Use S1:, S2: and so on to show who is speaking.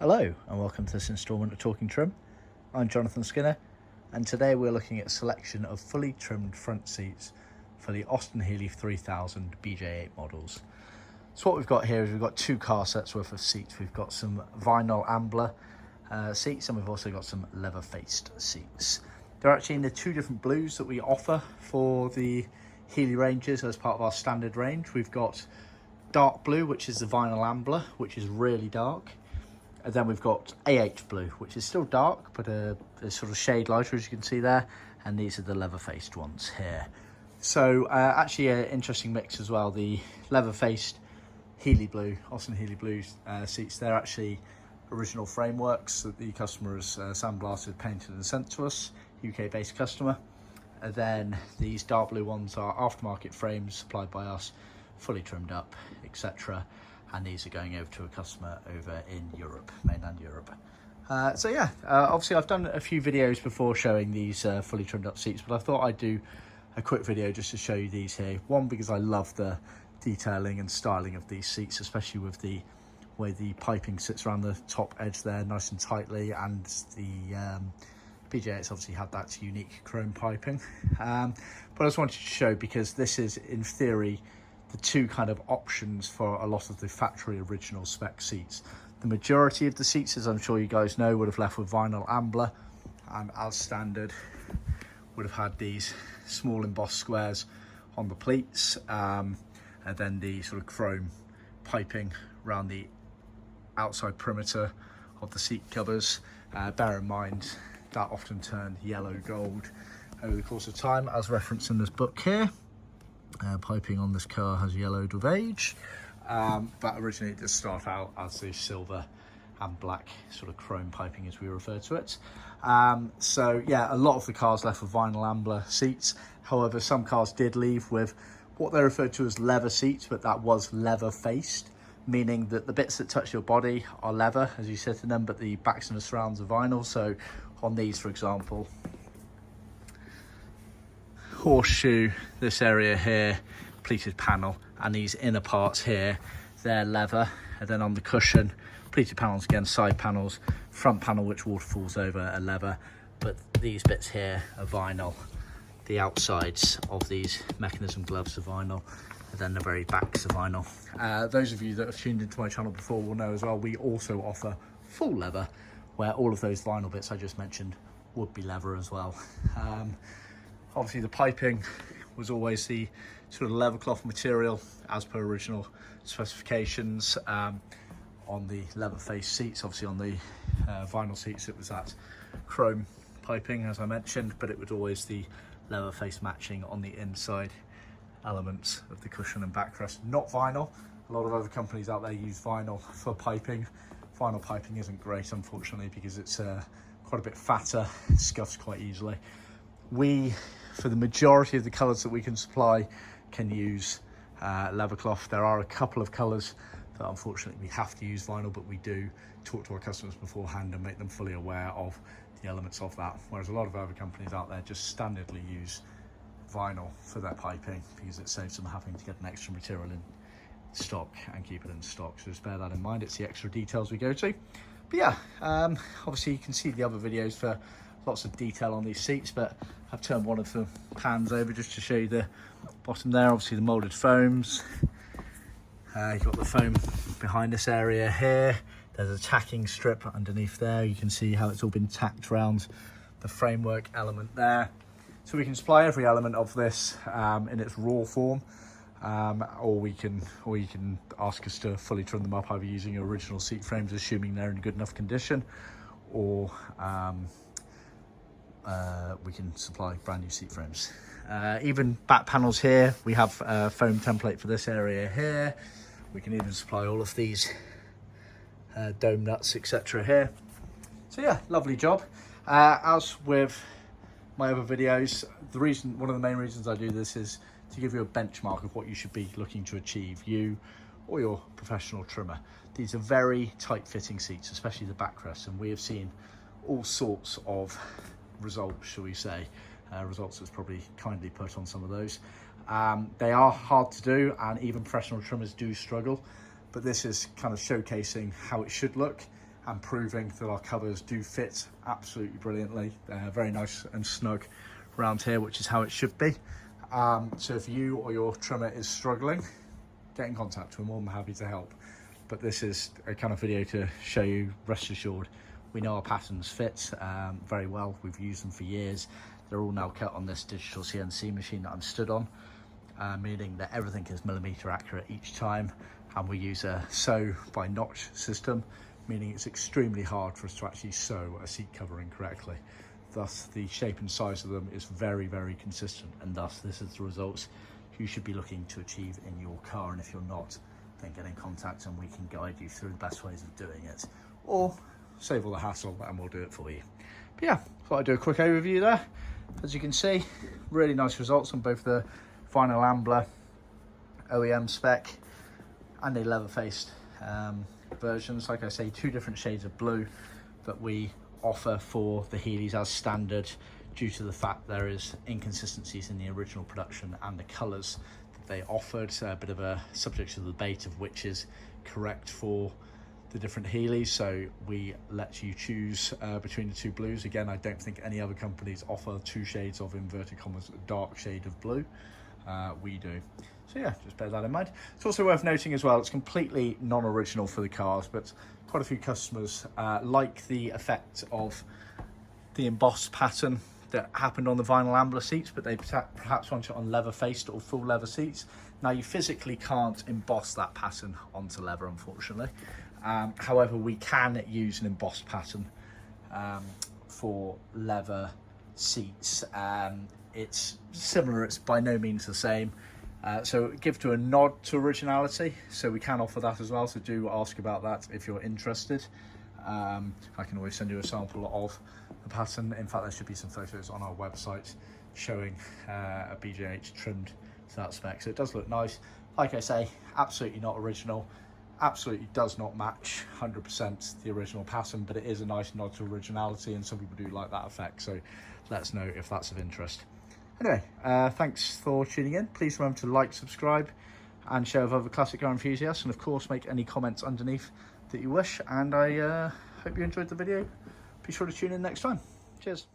S1: Hello and welcome to this instalment of Talking Trim. I'm Jonathon Skinner and today we're looking at a selection of fully trimmed front seats for the Austin Healey 3000 BJ8 models. So what we've got here is we've got two car sets worth of seats. We've got some vinyl Ambla seats and we've also got some leather-faced seats. They're actually in the two different blues that we offer for the Healey ranges as part of our standard range. We've got dark blue, which is the vinyl Ambla, which is really dark. And then we've got AH blue, which is still dark, but a sort of shade lighter, as you can see there. And these are the leather-faced ones here. So actually an interesting mix as well. The leather-faced Healey blue, Austin Healey blue seats, they're actually original frameworks that the customer has sandblasted, painted and sent to us, UK-based customer. And then these dark blue ones are aftermarket frames supplied by us, fully trimmed up, etc. And these are going over to a customer over in Europe, mainland Europe. Obviously I've done a few videos before showing these fully trimmed up seats, but I thought I'd do a quick video just to show you these here. One, because I love the detailing and styling of these seats, especially with the way the piping sits around the top edge there, nice and tightly, and the BJ8's obviously had that unique chrome piping. But I just wanted to show, because this is in theory the two kind of options for a lot of the factory original spec seats. The majority of the seats, as I'm sure you guys know, would have left with vinyl Ambla, and as standard would have had these small embossed squares on the pleats, and then the sort of chrome piping around the outside perimeter of the seat covers. Bear in mind that often turned yellow gold over the course of time, as referenced in this book here. Piping on this car has yellowed with age, but originally it did start out as the silver and black sort of chrome piping, as we refer to it. So yeah, a lot of the cars left with vinyl Ambla seats. However, some cars did leave with what they referred to as leather seats, but that was leather faced, meaning that the bits that touch your body are leather as you sit in them, but the backs and the surrounds are vinyl. So on these, for example, horseshoe, this area here, pleated panel, and these inner parts here, they're leather. And then on the cushion, pleated panels again, side panels, front panel which waterfalls over are leather, but these bits here are vinyl. The outsides of these mechanism gloves are vinyl, and then the very backs are vinyl. Those of you that have tuned into my channel before will know as well, we also offer full leather, where all of those vinyl bits I just mentioned would be leather as well. Obviously the piping was always the sort of leather cloth material as per original specifications. On the leather-faced seats, obviously on the vinyl seats it was that chrome piping, as I mentioned, but it was always the leather-faced matching on the inside elements of the cushion and backrest, not vinyl. A lot of other companies out there use vinyl for piping. Vinyl piping isn't great, unfortunately, because it's quite a bit fatter, it scuffs quite easily. We, for the majority of the colours that we can supply, can use leather cloth. There are a couple of colours that unfortunately we have to use vinyl, but we do talk to our customers beforehand and make them fully aware of the elements of that, whereas a lot of other companies out there just standardly use vinyl for their piping because it saves them having to get an extra material in stock and keep it in stock. So just bear that in mind, it's the extra details we go to. But yeah, obviously you can see the other videos for lots of detail on these seats, but I've turned one of the pans over just to show you the bottom there. Obviously the moulded foams, you've got the foam behind this area here. There's a tacking strip underneath there. You can see how it's all been tacked around the framework element there. So we can supply every element of this in its raw form, or you can ask us to fully trim them up either using your original seat frames, assuming they're in good enough condition, or we can supply brand new seat frames. Even back panels here, we have a foam template for this area here. We can even supply all of these dome nuts, etc. here. So yeah, lovely job. As with my other videos, one of the main reasons I do this is to give you a benchmark of what you should be looking to achieve, you or your professional trimmer. These are very tight fitting seats, especially the backrest, and we have seen all sorts of results, shall we say. Results is probably kindly put on some of those. They are hard to do, and even professional trimmers do struggle, but this is kind of showcasing how it should look and proving that our covers do fit absolutely brilliantly. Very nice and snug around here, which is how it should be. So if you or your trimmer is struggling, get in contact. We're more than happy to help. But this is a kind of video to show you, rest assured, we know our patterns fit very well. We've used them for years. They're all now cut on this digital CNC machine that I'm stood on, meaning that everything is millimeter accurate each time. And we use a sew by notch system, meaning it's extremely hard for us to actually sew a seat covering correctly. Thus, the shape and size of them is very, very consistent, and thus this is the results you should be looking to achieve in your car. And if you're not, then get in contact and we can guide you through the best ways of doing it, or save all the hassle and we'll do it for you. But yeah, thought I'd do a quick overview there. As you can see, really nice results on both the vinyl Ambla OEM spec and the LeatherFaced versions. Like I say, 2 different shades of blue that we offer for the Heelys as standard, due to the fact there is inconsistencies in the original production and the colours that they offered. A bit of a subject of debate of which is correct for the different Heelys, so we let you choose between the 2 blues. Again, I don't think any other companies offer 2 shades of inverted commas dark shade of blue. We do. So yeah, just bear that in mind. It's also worth noting as well, it's completely non-original for the cars, but quite a few customers like the effect of the embossed pattern that happened on the vinyl Ambla seats, but they perhaps want it on leather-faced or full leather seats. Now, you physically can't emboss that pattern onto leather, unfortunately. However, we can use an embossed pattern for leather seats. It's similar, it's by no means the same. So give to a nod to originality, so we can offer that as well, so do ask about that if you're interested. I can always send you a sample of the pattern. In fact, there should be some photos on our website showing a BJ8 trimmed to that spec, so it does look nice. Like I say, absolutely not original, absolutely does not match 100% the original pattern, but it is a nice nod to originality, and some people do like that effect, so let us know if that's of interest. Anyway, thanks for tuning in. Please remember to like, subscribe and share with other classic car enthusiasts, and of course make any comments underneath that you wish. And I hope you enjoyed the video. Be sure to tune in next time. Cheers.